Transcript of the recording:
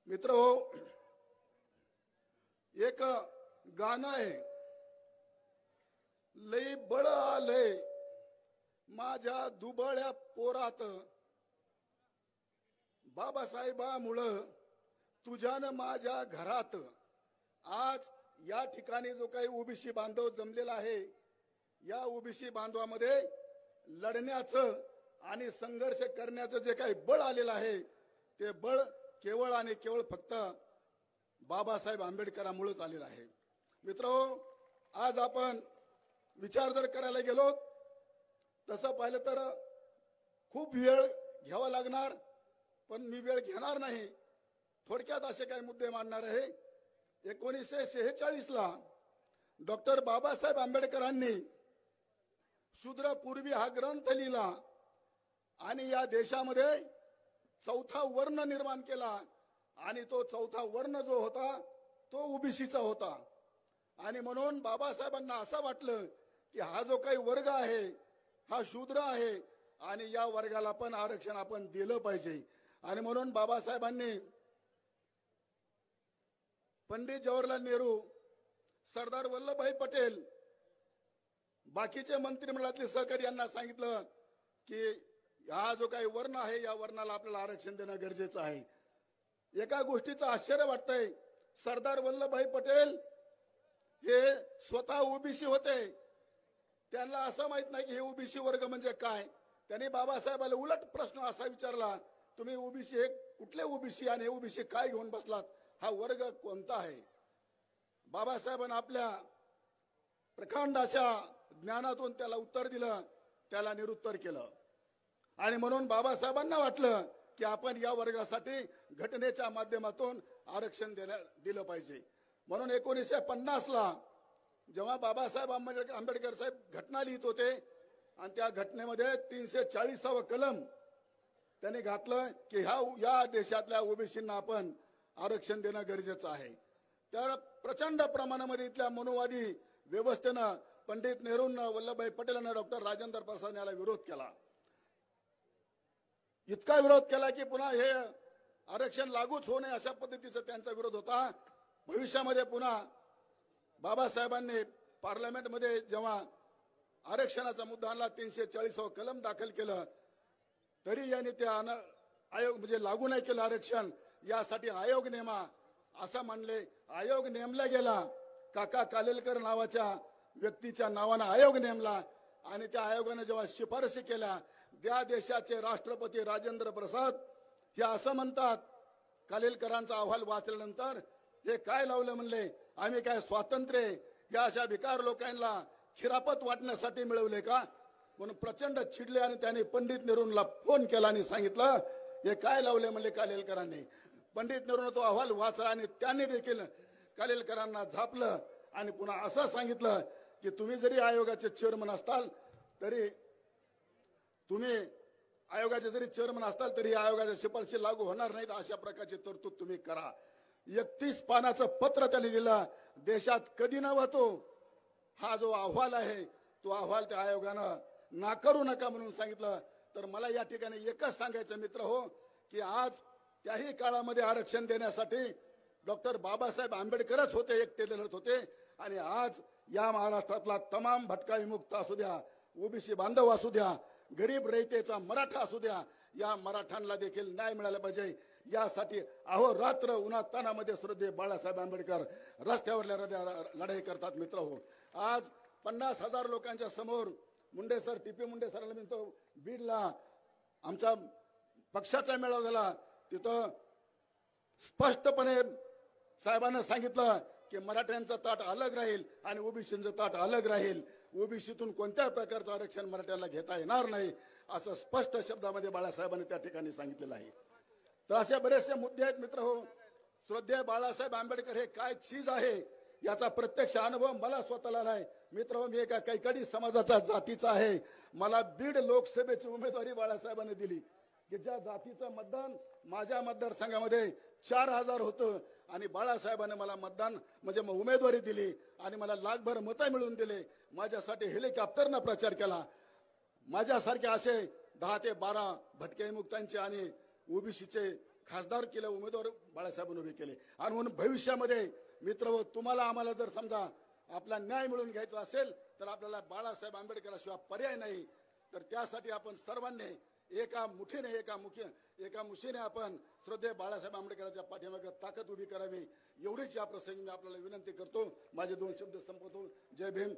मित्र हो, एक गाणं आहे, लई बळ आलंय माझ्या दुबळ्या पोरात, बाबासाहेबामुळं तुझ्यानं माझ्या घरात. आज या ठिकाणी जो काही ओबीसी बांधव जमलेला आहे, या ओबीसी बांधवामध्ये लढण्याचं आणि संघर्ष करण्याचं जे काही बळ आलेलं आहे, ते बळ केवळ आणि केवळ फक्त बाबासाहेब आंबेडकरांमुळेच आलेलं आहे. मित्रहो, आज आपण विचार जर करायला गेलो तसं पाहिलं तर खूप वेळ घ्यावा लागणार, पण मी वेळ घेणार नाही. थोडक्यात असे काही मुद्दे मांडणार आहे. 1946 ला डॉक्टर बाबासाहेब आंबेडकरांनी शूद्रपूर्वी हा ग्रंथ लिहिला आणि या देशामध्ये चौथा वर्ण निर्माण केला, आणि तो चौथा वर्ण जो होता तो ओबीसीचा होता. आणि म्हणून बाबासाहेबांना असं वाटलं की हा जो काही वर्ग आहे हा शूद्र आहे आणि या वर्गाला पण आरक्षण आपण दिलं पाहिजे. आणि म्हणून बाबासाहेबांनी पंडित जवाहरलाल नेहरू, सरदार वल्लभभाई पटेल, बाकीचे मंत्रिमंडळातले सहकारी यांना सांगितलं की हा जो काही वर्ण आहे या वर्णाला आपल्याला आरक्षण देणं गरजेचं आहे. एका गोष्टीचं आश्चर्य वाटतंय, सरदार वल्लभभाई पटेल हे स्वतः ओबीसी होते. त्यांना असं माहित नाही की हे ओबीसी वर्ग म्हणजे काय. त्यांनी बाबासाहेबांना उलट प्रश्न असा विचारला, तुम्ही ओबीसी हे कुठले ओबीसी आणि ओबीसी काय घेऊन बसलात, हा वर्ग कोणता आहे. बाबासाहेबांना आपल्या प्रखंड अशा ज्ञानातून त्याला उत्तर दिलं, त्याला निरुत्तर केलं. आणि म्हणून बाबासाहेबांना वाटलं की आपण या वर्गासाठी घटनेच्या माध्यमातून आरक्षण दिलं पाहिजे. म्हणून 1950 ला जेव्हा बाबासाहेब आंबेडकर साहेब घटना लिहित होते आणि त्या घटनेमध्ये 340वा कलम त्यांनी घातलं की या देशातल्या ओबीसींना आपण आरक्षण देणं गरजेचं आहे. तर प्रचंड प्रमाणामध्ये इथल्या मनोवादी व्यवस्थेनं पंडित नेहरूंना, वल्लभभाई पटेलांना, डॉक्टर राजेंद्र प्रसाद याला विरोध केला. इतका विरोध केला की पुन्हा हे आरक्षण लागूच होऊ नये अशा पद्धतीचा त्यांचा विरोध होता. भविष्यामध्ये पुन्हा बाबासाहेबांनी पार्लमेंटमध्ये जेव्हा आरक्षणाचा मुद्दा आणला, 340वा कलम दाखल केलं, तरी यांनी ते आयोग म्हणजे लागू नाही केलं आरक्षण. यासाठी आयोग नेमा असं म्हणले. आयोग नेमला गेला, काका कालेलकर नावाच्या व्यक्तीच्या नावानं आयोग नेमला आणि त्या आयोगाने जेव्हा शिफारशी केल्या, त्या देशाचे राष्ट्रपती राजेंद्र प्रसाद हे असं म्हणतात, कालेलकरांचा अहवाल वाचल्यानंतर, हे काय लावलं म्हणले, आम्ही काय स्वातंत्र्य या अशा भिकार लोकांना खिरापत वाटण्यासाठी मिळवले का. म्हणून प्रचंड चिडले आणि त्यांनी पंडित नेहरूंना फोन केला आणि सांगितलं हे काय लावले म्हणले कालेलकरांनी. पंडित नेहरूंना तो अहवाल वाचला आणि त्यांनी देखील कालेलकरांना झापलं आणि पुन्हा असं सांगितलं की तुम्ही जरी आयोगाचे चेअरमन असताल तरी आयोगाच्या शिफारशी लागू होणार नाहीत, अशा प्रकारची तरतूद तुम्ही करा. 31 पानाचं पत्र त्यांनी लिहिलं. देशात कधी नव्हतो हा जो अहवाल आहे तो अहवाल त्या आयोगानं नाकारू नका म्हणून सांगितलं. तर मला या ठिकाणी एकच सांगायचं मित्र हो, की आज त्याही काळामध्ये आरक्षण देण्यासाठी डॉक्टर बाबासाहेब आंबेडकरच होते, एकटे लढत होते. आणि आज या महाराष्ट्रातला तमाम भटका विमुक्त असू द्या, ओबीसी बांधव असू द्या, गरीब रयतेचा मराठा असू द्या, या मराठ्यांना देखील न्याय मिळाला पाहिजे. यासाठी अहोरात्र उन्हात तानामध्ये श्रद्धेय बाळासाहेब आंबेडकर रस्त्यावरल्या लढाई करतात. मित्र हो, आज 50,000 लोकांच्या समोर मुंडे सर, टीपी मुंडे सरांना म्हणतो, बीडला आमचा पक्षाचा मेळावा झाला, तिथं स्पष्टपणे साहेबांना सांगितलं की मराठ्यांचं ताट अलग राहील आणि ओबीसीचं ताट अलग राहील. ओबीसीतून कोणत्याही प्रकारचं आरक्षण मराठ्यांना घेता येणार नाही, असं स्पष्ट शब्दामध्ये बाळासाहेबांनी त्या ठिकाणी सांगितलेलं आहे. तर असे बरेचसे मुद्दे आहेत मित्र हो. श्रद्धेय बाळासाहेब आंबेडकर हे काय चीज आहे याचा प्रत्यक्ष अनुभव मला स्वतःला नाही. मित्र हो, मी एका कैकडी समाजाचा जातीचा आहे. मला बीड लोकसभेची उमेदवारी बाळासाहेबांनी दिली की ज्या जातीचं मतदान माझ्या मतदारसंघामध्ये 4000 होतं आणि बाळासाहेबांनी मला मतदान म्हणजे उमेदवारी दिली आणि मला लाखभर मतं मिळवून दिले. माझ्यासाठी हेलिकॉप्टरनं प्रचार केला. माझ्यासारखे असे 10 ते 12 भटके मुक्तांचे आणि ओबीसीचे खासदार केले उमेदवार बाळासाहेबांनी उभे केले. आणि म्हणून भविष्यामध्ये मित्र तुम्हाला आम्हाला जर समजा आपला न्याय मिळवून घ्यायचा असेल तर आपल्याला बाळासाहेब आंबेडकरांशिवाय पर्याय नाही. तर त्यासाठी आपण सर्वांनी एका मुठीने आपण श्रद्धेय बाळासाहेब आंबेडकरांच्या पाठीमागे ताकद उभी करावी. एवढीच या प्रसंगी मी आपल्याला विनंती करतो. माझे 2 शब्द संपवतो. जय भीम.